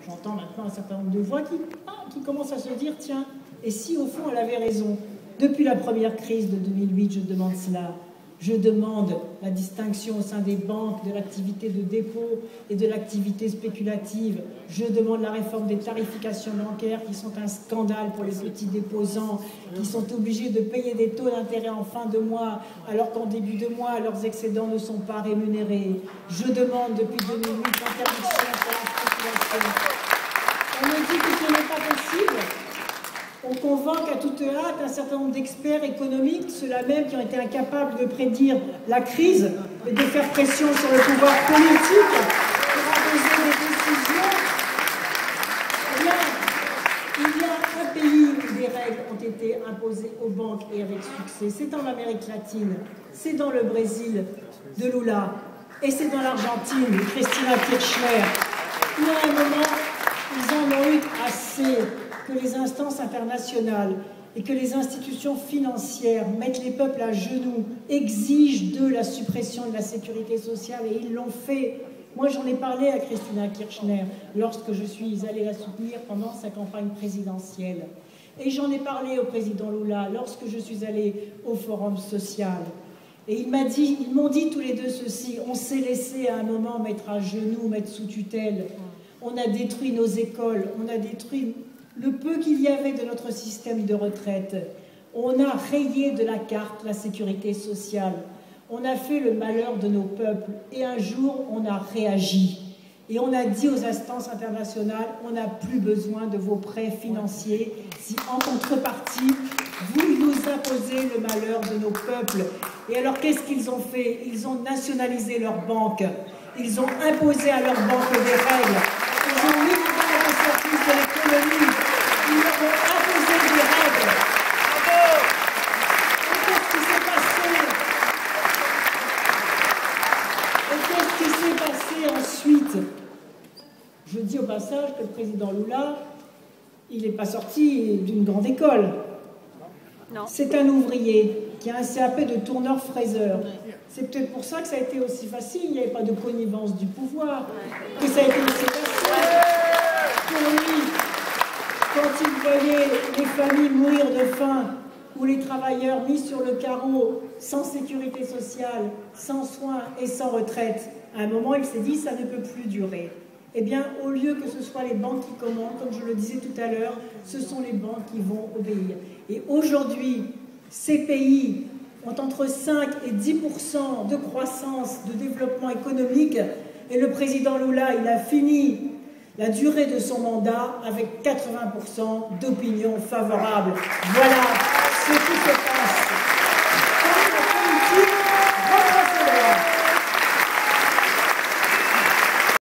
j'entends maintenant un certain nombre de voix qui commencent à se dire, tiens, et si au fond elle avait raison? Depuis la première crise de 2008, je demande cela. Je demande la distinction au sein des banques de l'activité de dépôt et de l'activité spéculative. Je demande la réforme des tarifications bancaires qui sont un scandale pour les petits déposants, qui sont obligés de payer des taux d'intérêt en fin de mois, alors qu'en début de mois, leurs excédents ne sont pas rémunérés. Je demande depuis 2008 l'interdiction pour la spéculation. On me dit que ce n'est pas possible. On convoque à toute hâte un certain nombre d'experts économiques, ceux-là même qui ont été incapables de prédire la crise et de faire pression sur le pouvoir politique pour imposer des décisions. Eh bien, il y a un pays où des règles ont été imposées aux banques et avec succès. C'est en Amérique latine, c'est dans le Brésil de Lula et c'est dans l'Argentine de Cristina Kirchner. Il y a un moment, ils en ont eu assez que les instances internationales et que les institutions financières mettent les peuples à genoux, exigent d'eux la suppression de la sécurité sociale, et ils l'ont fait. Moi, j'en ai parlé à Cristina Kirchner lorsque je suis allée la soutenir pendant sa campagne présidentielle. Et j'en ai parlé au président Lula lorsque je suis allée au Forum social. Et ils m'ont dit tous les deux ceci: on s'est laissé à un moment mettre à genoux, mettre sous tutelle. On a détruit nos écoles, on a détruit le peu qu'il y avait de notre système de retraite. On a rayé de la carte la sécurité sociale. On a fait le malheur de nos peuples. Et un jour, on a réagi. Et on a dit aux instances internationales, on n'a plus besoin de vos prêts financiers si en contrepartie, vous nous imposez le malheur de nos peuples. Et alors, qu'est-ce qu'ils ont fait? Ils ont nationalisé leurs banques. Ils ont imposé à leurs banques des règles. Ils ont mis les services de l'économie. Ils leur ont imposé des règles. Et qu'est-ce qui s'est passé ensuite? Je dis au passage que le président Lula, il n'est pas sorti d'une grande école. C'est un ouvrier qui a un CAP de tourneur-fraiseur. C'est peut-être pour ça que ça a été aussi facile, il n'y avait pas de connivence du pouvoir, que ça a été aussi facile pour lui. Quand il voyait les familles mourir de faim, ou les travailleurs mis sur le carreau, sans sécurité sociale, sans soins et sans retraite, à un moment il s'est dit ça ne peut plus durer. Eh bien, au lieu que ce soit les banques qui commandent, comme je le disais tout à l'heure, ce sont les banques qui vont obéir. Et aujourd'hui, ces pays ont entre 5 et 10% de croissance, de développement économique, et le président Lula, il a fini la durée de son mandat avec 80% d'opinion favorable. Voilà ce qui